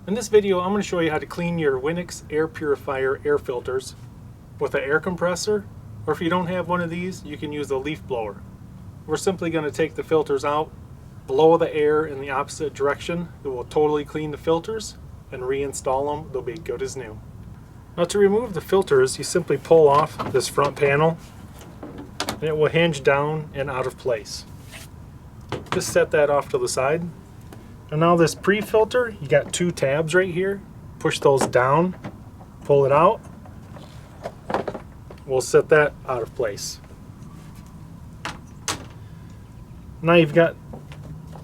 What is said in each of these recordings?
In this video, I'm going to show you how to clean your Winix air purifier air filters with an air compressor, or if you don't have one of these, you can use a leaf blower. We're simply going to take the filters out, blow the air in the opposite direction. It will totally clean the filters and reinstall them. They'll be good as new. Now to remove the filters, you simply pull off this front panel and it will hinge down and out of place. Just set that off to the side. And now this pre-filter, you got two tabs right here. Push those down, pull it out. We'll set that out of place. Now you've got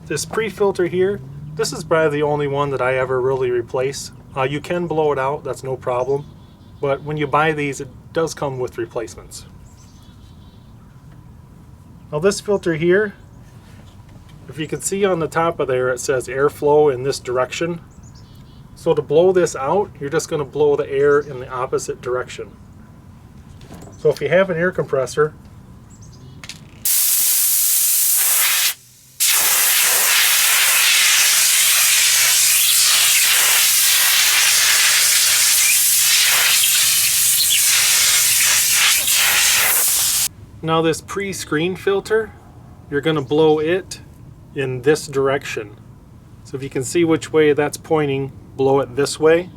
this pre-filter here. This is probably the only one that I ever really replace. You can blow it out, that's no problem. But when you buy these, it does come with replacements. Now this filter here, if you can see on the top of there, it says airflow in this direction. So to blow this out, you're just going to blow the air in the opposite direction. So if you have an air compressor, now this pre-screen filter, you're going to blow it in this direction. So if you can see which way that's pointing, blow it this way.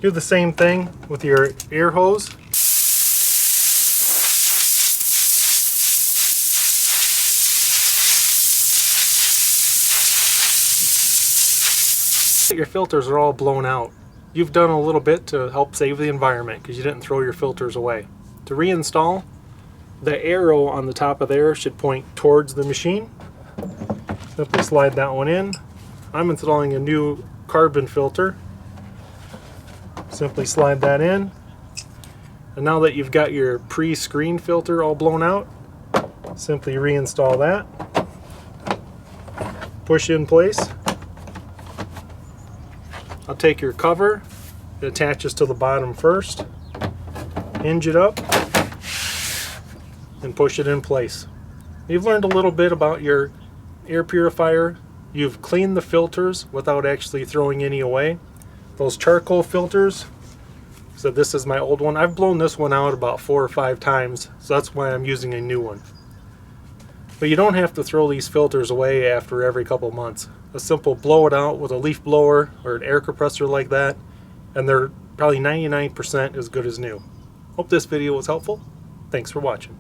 Do the same thing with your air hose. Your filters are all blown out. You've done a little bit to help save the environment because you didn't throw your filters away. To reinstall, the arrow on the top of there should point towards the machine. Simply slide that one in. I'm installing a new carbon filter. Simply slide that in. And now that you've got your pre-screen filter all blown out, simply reinstall that. Push in place. I'll take your cover. It attaches to the bottom first. Hinge it up and push it in place. You've learned a little bit about your air purifier. You've cleaned the filters without actually throwing any away. Those charcoal filters, so this is my old one. I've blown this one out about 4 or 5 times, so that's why I'm using a new one. But you don't have to throw these filters away after every couple months. A simple blow it out with a leaf blower or an air compressor like that, and they're probably 99% as good as new. Hope this video was helpful. Thanks for watching.